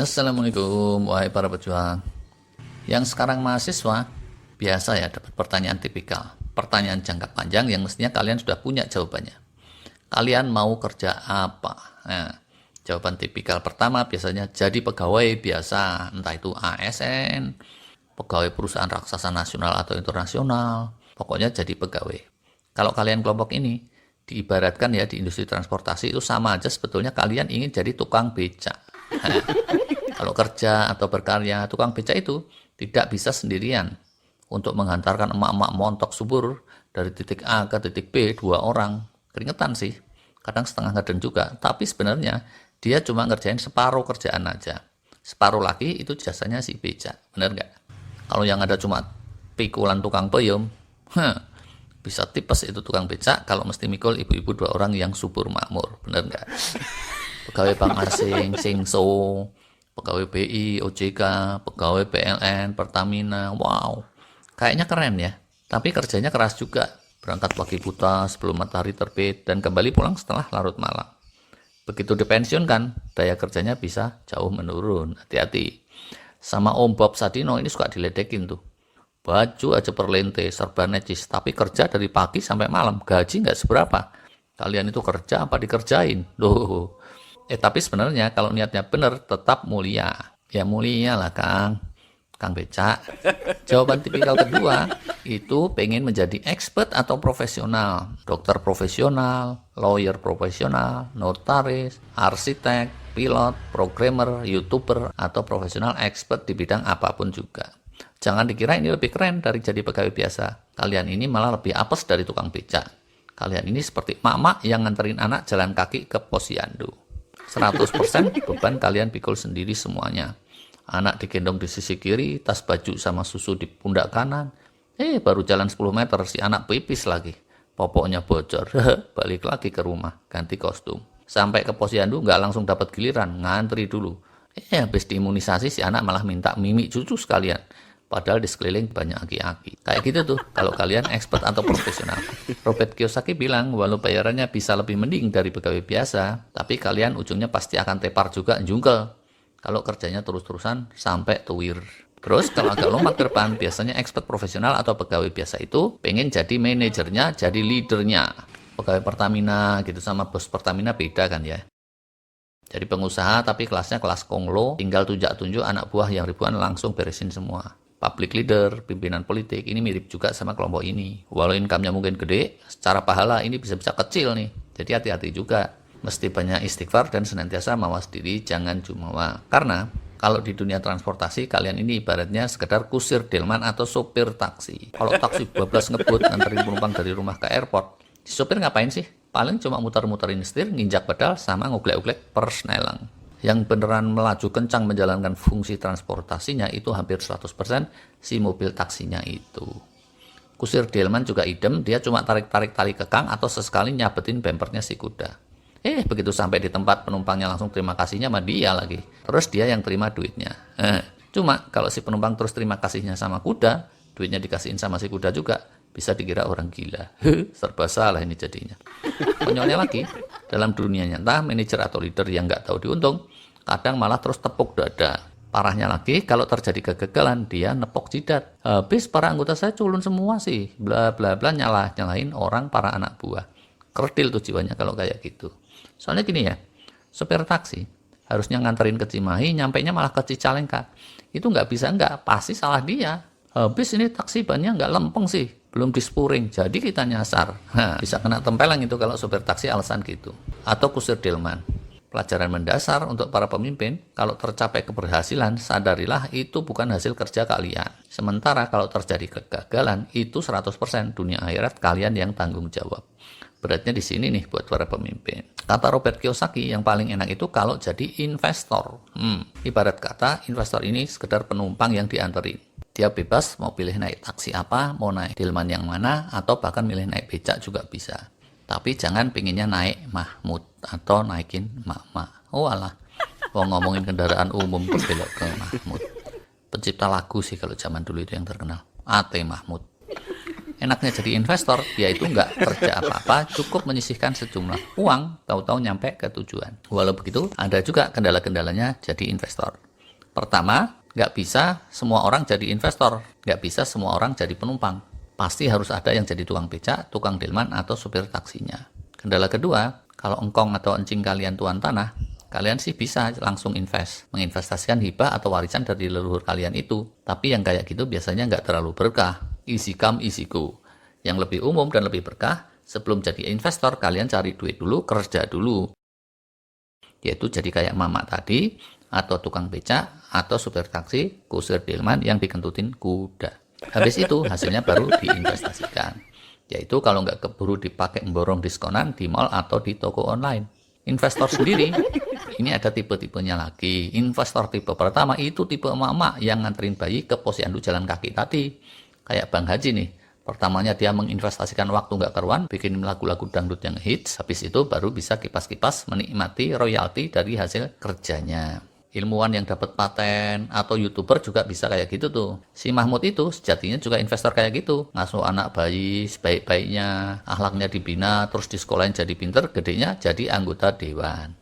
Assalamualaikum, wahai para pejuang. Yang sekarang mahasiswa, biasa ya dapat pertanyaan tipikal. Pertanyaan jangka panjang yang mestinya kalian sudah punya jawabannya. Kalian mau kerja apa? Nah, jawaban tipikal pertama biasanya jadi pegawai biasa, entah itu ASN, pegawai perusahaan raksasa nasional atau internasional, pokoknya jadi pegawai. Kalau kalian kelompok ini, diibaratkan ya di industri transportasi itu sama aja sebetulnya kalian ingin jadi tukang becak. Nah, kalau kerja atau berkarya, tukang becak itu tidak bisa sendirian untuk menghantarkan emak-emak montok subur dari titik A ke titik B 2 orang. Keringetan sih, kadang setengah ngeden juga, tapi sebenarnya dia cuma ngerjain separuh kerjaan aja. Separuh lagi itu jasanya si becak, bener nggak? Kalau yang ada cuma pikulan tukang peyem, bisa tipes itu tukang becak kalau mesti mikul ibu-ibu 2 orang yang subur makmur, bener nggak? Pegawai bank asing, Singso, pegawai BI, OJK, pegawai PLN, Pertamina, wow, kayaknya keren ya, tapi kerjanya keras juga, berangkat pagi buta sebelum matahari terbit dan kembali pulang setelah larut malam. Begitu dipensiunkan, daya kerjanya bisa jauh menurun, hati-hati. Sama Om Bob Sadino ini suka diledekin tuh, baju aja perlente, serba necis, tapi kerja dari pagi sampai malam, gaji nggak seberapa. Kalian itu kerja apa dikerjain? Loh. Tapi sebenarnya kalau niatnya benar tetap mulia. Ya mulia lah Kang Becak. Jawaban tipikal kedua itu pengen menjadi expert atau profesional. Dokter profesional, lawyer profesional, notaris, arsitek, pilot, programmer, youtuber, atau profesional expert di bidang apapun juga. Jangan dikira ini lebih keren dari jadi pegawai biasa. Kalian ini malah lebih apes dari tukang becak. Kalian ini seperti mak-mak yang nganterin anak jalan kaki ke posyandu. 100% beban kalian pikul sendiri semuanya. Anak digendong di sisi kiri, tas baju sama susu di pundak kanan. Baru jalan 10 meter si anak pipis lagi. Popoknya bocor. Balik lagi ke rumah, ganti kostum. Sampai ke posyandu nggak langsung dapat giliran, ngantri dulu. Habis diimunisasi si anak malah minta mimik cucu sekalian. Padahal di sekeliling banyak aki-aki. Kayak gitu tuh, kalau kalian expert atau profesional. Robert Kiyosaki bilang, walau bayarannya bisa lebih mending dari pegawai biasa, tapi kalian ujungnya pasti akan tepar juga jungkel. Kalau kerjanya terus-terusan sampai tuwir. Terus kalau agak lompat ke depan, biasanya expert profesional atau pegawai biasa itu pengen jadi manajernya, jadi leadernya. Pegawai Pertamina gitu sama bos Pertamina beda kan ya. Jadi pengusaha tapi kelasnya kelas konglo, tinggal tunjuk-tunjuk anak buah yang ribuan langsung beresin semua. Public leader, pimpinan politik, ini mirip juga sama kelompok ini. Walau income-nya mungkin gede, secara pahala ini bisa-bisa kecil nih. Jadi hati-hati juga. Mesti banyak istighfar dan senantiasa mawas diri, jangan jumawa. Karena kalau di dunia transportasi, kalian ini ibaratnya sekedar kusir delman atau sopir taksi. Kalau taksi bablas ngebut nganterin penumpang dari rumah ke airport, si sopir ngapain sih? Paling cuma muter-muterin setir, nginjak pedal, sama nguglek-uglek persnelang. Yang beneran melaju kencang menjalankan fungsi transportasinya itu hampir 100% si mobil taksinya itu. Kusir delman juga idem, dia cuma tarik-tarik tali kekang atau sesekali nyabetin bempernya si kuda. Begitu sampai di tempat penumpangnya langsung terima kasihnya sama dia lagi. Terus dia yang terima duitnya. Cuma kalau si penumpang terus terima kasihnya sama kuda, duitnya dikasihin sama si kuda juga, bisa dikira orang gila. Serba salah ini jadinya. Konyolnya lagi, dalam dunia nyata, manajer atau leader yang nggak tahu diuntung, kadang malah terus tepuk dada. Parahnya lagi, kalau terjadi kegagalan, dia nepok jidat. Habis para anggota saya culun semua sih. Bla bla bla nyalahin orang para anak buah. Kerdil tuh jiwanya kalau kayak gitu. Soalnya gini ya, sopir taksi harusnya nganterin ke Cimahi, nyampainya malah ke Cicalengka. Itu nggak bisa nggak, pasti salah dia. Habis ini taksi bannya nggak lempeng sih, belum dispuring, jadi kita nyasar. Bisa kena tempelang itu kalau sopir taksi alasan gitu. Atau kusir delman. Pelajaran mendasar untuk para pemimpin, kalau tercapai keberhasilan, sadarilah itu bukan hasil kerja kalian. Sementara kalau terjadi kegagalan, itu 100% dunia akhirat kalian yang tanggung jawab. Beratnya di sini nih buat para pemimpin. Kata Robert Kiyosaki, yang paling enak itu kalau jadi investor. Ibarat kata, investor ini sekedar penumpang yang dianterin. Dia bebas mau pilih naik taksi apa, mau naik delman yang mana, atau bahkan milih naik becak juga bisa. Tapi jangan pinginnya naik Mahmud atau naikin Mama. Oh alah, mau ngomongin kendaraan umum kok belok ke Mahmud. Pencipta lagu sih kalau zaman dulu itu yang terkenal, A.T. Mahmud. Enaknya jadi investor, yaitu nggak kerja apa-apa, cukup menyisihkan sejumlah uang, tahu-tahu nyampe ke tujuan. Walau begitu, ada juga kendala-kendalanya jadi investor. Pertama, nggak bisa semua orang jadi investor, nggak bisa semua orang jadi penumpang. Pasti harus ada yang jadi tukang becak, tukang delman, atau supir taksinya. Kendala kedua, kalau engkong atau encing kalian tuan tanah, kalian sih bisa langsung menginvestasikan hibah atau warisan dari leluhur kalian itu. Tapi yang kayak gitu biasanya nggak terlalu berkah. Easy come, easy go. Yang lebih umum dan lebih berkah, sebelum jadi investor, kalian cari duit dulu, kerja dulu. Yaitu jadi kayak mama tadi, atau tukang becak, atau supir taksi, kusir delman yang dikentutin kuda. Habis itu, hasilnya baru diinvestasikan. Yaitu kalau nggak keburu dipakai memborong diskonan di mall atau di toko online. Investor sendiri, ini ada tipe-tipenya lagi. Investor tipe pertama itu tipe emak-emak yang nganterin bayi ke posyandu jalan kaki tadi. Kayak Bang Haji nih. Pertamanya dia menginvestasikan waktu nggak karuan, bikin lagu-lagu dangdut yang hits. Habis itu baru bisa kipas-kipas menikmati royalti dari hasil kerjanya. Ilmuwan yang dapat paten atau YouTuber juga bisa kayak gitu tuh. Si Mahmud itu sejatinya juga investor kayak gitu. Ngasuh anak bayi sebaik-baiknya, akhlaknya dibina, terus di sekolahin jadi pinter, gedenya jadi anggota dewan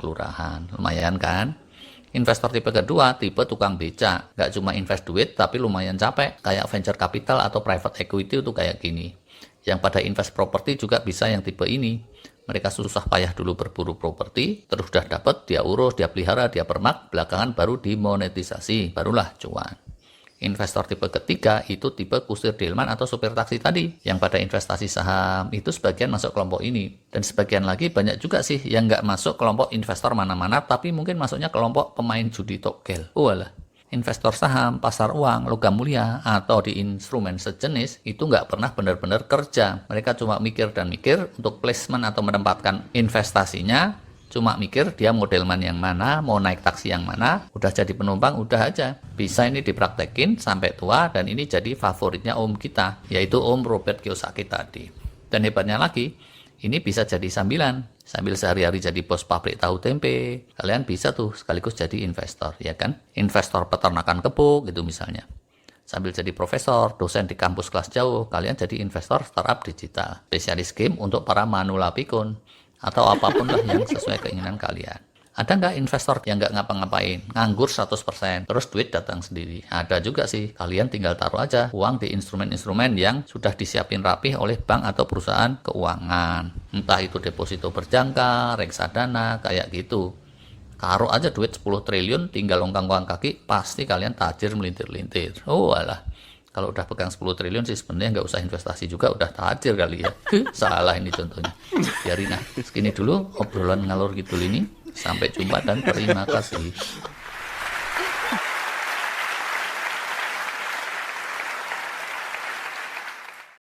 kelurahan. Lumayan kan? Investor tipe kedua, tipe tukang beca. Nggak cuma invest duit, tapi lumayan capek. Kayak venture capital atau private equity itu kayak gini. Yang pada invest properti juga bisa yang tipe ini. Mereka susah payah dulu berburu properti, terus udah dapat, dia urus, dia pelihara, dia permak, belakangan baru dimonetisasi, barulah cuan. Investor tipe ketiga itu tipe kusir delman atau supir taksi tadi, yang pada investasi saham itu sebagian masuk kelompok ini. Dan sebagian lagi banyak juga sih yang nggak masuk kelompok investor mana-mana, tapi mungkin masuknya kelompok pemain judi togel. Walah. Investor saham, pasar uang, logam mulia, atau di instrumen sejenis, itu nggak pernah benar-benar kerja. Mereka cuma mikir dan mikir untuk placement atau menempatkan investasinya, cuma mikir dia mau delman yang mana, mau naik taksi yang mana, udah jadi penumpang, udah aja. Bisa ini dipraktekin sampai tua, dan ini jadi favoritnya om kita, yaitu Om Robert Kiyosaki tadi. Dan hebatnya lagi, ini bisa jadi sambilan. Sambil sehari-hari jadi bos pabrik tahu tempe, kalian bisa tuh sekaligus jadi investor, ya kan? Investor peternakan kebo gitu misalnya. Sambil jadi profesor, dosen di kampus kelas jauh, kalian jadi investor startup digital. Spesialis game untuk para manula pikun, atau apapun lah yang sesuai keinginan kalian. Ada nggak investor yang nggak ngapa-ngapain, nganggur 100%, terus duit datang sendiri? Ada juga sih, kalian tinggal taruh aja uang di instrumen-instrumen yang sudah disiapin rapih oleh bank atau perusahaan keuangan. Entah itu deposito berjangka, reksadana, kayak gitu. Taruh aja duit 10 triliun, tinggal ongkang-ongkang kaki, pasti kalian tajir melintir-lintir. Oh alah, kalau udah pegang 10 triliun sih sebenarnya nggak usah investasi juga, udah tajir kali ya. Salah ini contohnya. Biarin nah, segini dulu obrolan ngalor gitu ini. Sampai jumpa dan terima kasih.